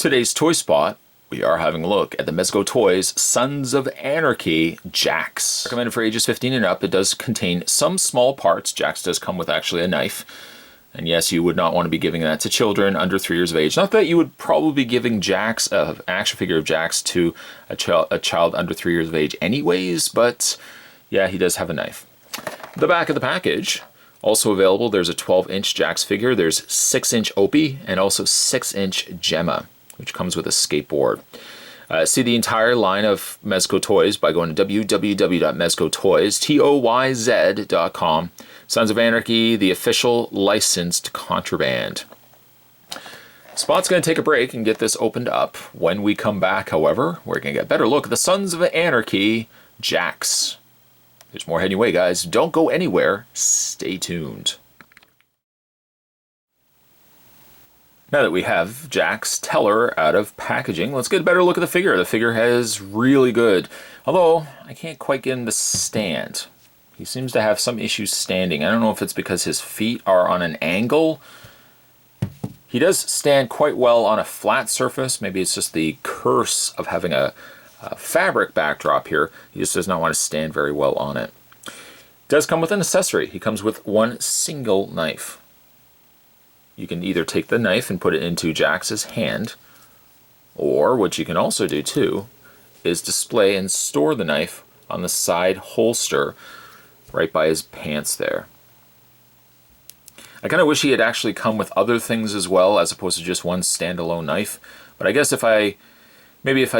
Today's toy spot, we are having a look at the Mezco Toyz Sons of Anarchy Jax. Recommended for ages 15 and up. It does contain some small parts. Jax does come with actually a knife. And yes, you would not want to be giving that to children under 3 years of age. Not that you would probably be giving Jax, an action figure of Jax, to a child under 3 years of age anyways, but yeah, he does have a knife. The back of the package, also available, there's a 12-inch Jax figure, there's 6-inch Opie, and also 6-inch Gemma, which comes with a skateboard. See the entire line of Mezco Toys by going to www.mezcotoys.com. Sons of Anarchy, the official licensed contraband. Spot's going to take a break and get this opened up. When we come back, however, we're going to get a better look at the Sons of Anarchy Jax. There's more heading your way, guys. Don't go anywhere. Stay tuned. Now that we have Jax Teller out of packaging, let's get a better look at the figure. The figure is really good, although I can't quite get him to stand. He seems to have some issues standing. I don't know if it's because his feet are on an angle. He does stand quite well on a flat surface. Maybe it's just the curse of having a fabric backdrop here. He just does not want to stand very well on it. It does come with an accessory. He comes with one single knife. You can either take the knife and put it into Jax's hand, or what you can also do too is display and store the knife on the side holster right by his pants there. I kind of wish he had actually come with other things as well as opposed to just one standalone knife, but I guess if I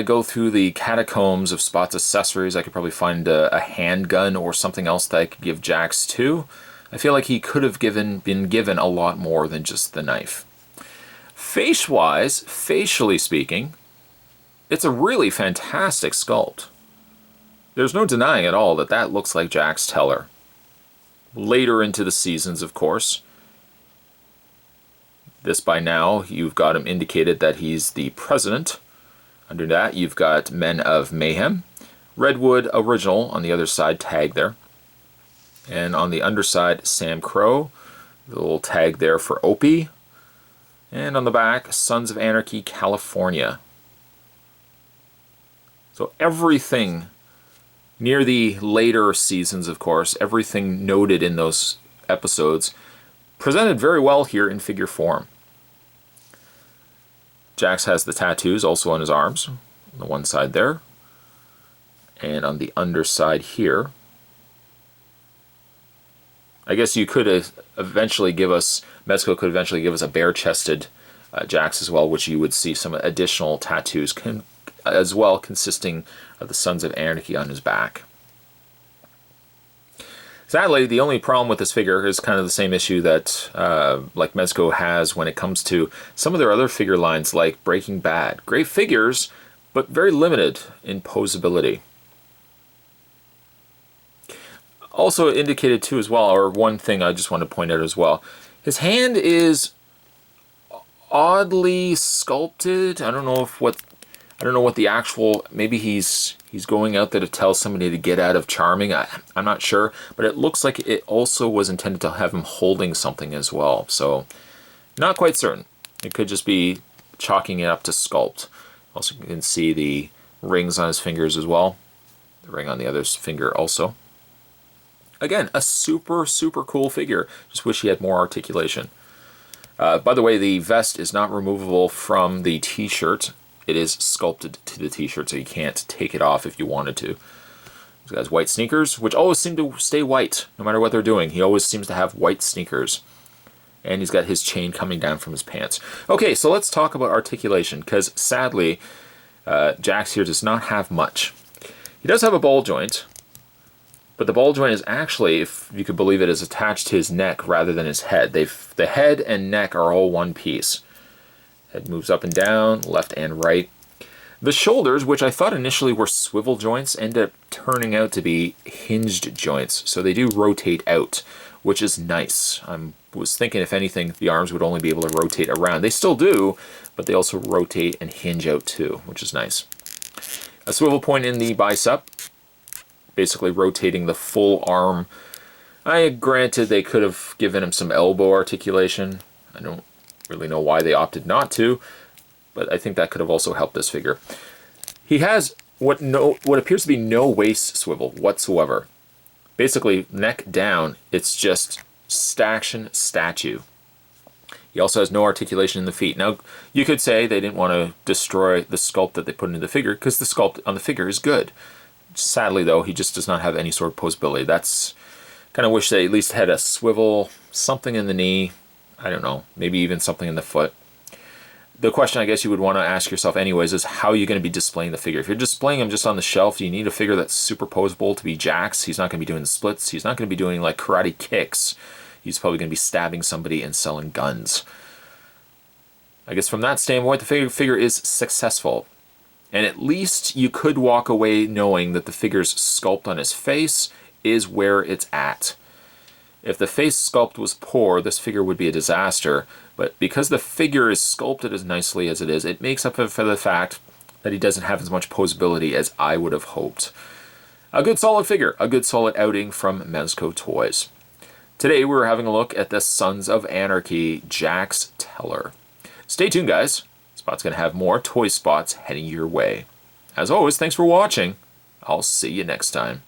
go through the catacombs of Spot's accessories, I could probably find a handgun or something else that I could give Jax to. I feel like he could have been given a lot more than just the knife. Face-wise, facially speaking, it's a really fantastic sculpt. There's no denying at all that that looks like Jax Teller. Later into the seasons, of course. This by now, you've got him indicated that he's the president. Under that, you've got Men of Mayhem. Redwood Original on the other side, tag there. And on the underside, Sam Crow, the little tag there for Opie. And on the back, Sons of Anarchy, California. So everything near the later seasons, of course, everything noted in those episodes, presented very well here in figure form. Jax has the tattoos also on his arms, on the one side there. And on the underside here, I guess you could eventually give us, Mezco could eventually give us a bare-chested Jax as well, which you would see some additional tattoos as well, consisting of the Sons of Anarchy on his back. Sadly, the only problem with this figure is kind of the same issue that like Mezco has when it comes to some of their other figure lines like Breaking Bad. Great figures, but very limited in posability. Also indicated too as well, or one thing I just want to point out as well, his hand is oddly sculpted. I don't know what the actual, maybe he's going out there to tell somebody to get out of charming. I'm not sure, but it looks like it also was intended to have him holding something as well. So not quite certain. It could just be chalking it up to sculpt. Also you can see the rings on his fingers as well. The ring on the other finger also. Again, a super, super cool figure. Just wish he had more articulation. By the way, the vest is not removable from the t-shirt. It is sculpted to the t-shirt, so you can't take it off if you wanted to. He's got his white sneakers, which always seem to stay white, no matter what they're doing. He always seems to have white sneakers. And he's got his chain coming down from his pants. Okay, so let's talk about articulation, because sadly, Jax here does not have much. He does have a ball joint, but the ball joint is actually, if you could believe it, is attached to his neck rather than his head. The head and neck are all one piece. Head moves up and down, left and right. The shoulders, which I thought initially were swivel joints, end up turning out to be hinged joints. So they do rotate out, which is nice. I was thinking, if anything, the arms would only be able to rotate around. They still do, but they also rotate and hinge out too, which is nice. A swivel point in the bicep, basically rotating the full arm. Granted, they could have given him some elbow articulation. I don't really know why they opted not to. but I think that could have also helped this figure. He has what appears to be no waist swivel whatsoever. Basically, neck down, it's just action statue. He also has no articulation in the feet. Now, you could say they didn't want to destroy the sculpt that they put into the figure because the sculpt on the figure is good. Sadly, though, he just does not have any sort of posability. That's kind of wish they at least had a swivel, something in the knee. I don't know, maybe even something in the foot. The question I guess you would want to ask yourself anyways is how are you going to be displaying the figure? If you're displaying him just on the shelf, do you need a figure that's superposable to be Jax? He's not going to be doing the splits. He's not going to be doing like karate kicks. He's probably going to be stabbing somebody and selling guns. I guess from that standpoint, the figure is successful. And at least you could walk away knowing that the figure's sculpt on his face is where it's at. If the face sculpt was poor, this figure would be a disaster. But because the figure is sculpted as nicely as it is, it makes up for the fact that he doesn't have as much posability as I would have hoped. A good solid figure, a good solid outing from Mezco Toys. Today we're having a look at the Sons of Anarchy Jax Teller. Stay tuned, guys. Spot's going to have more toy spots heading your way. As always, thanks for watching. I'll see you next time.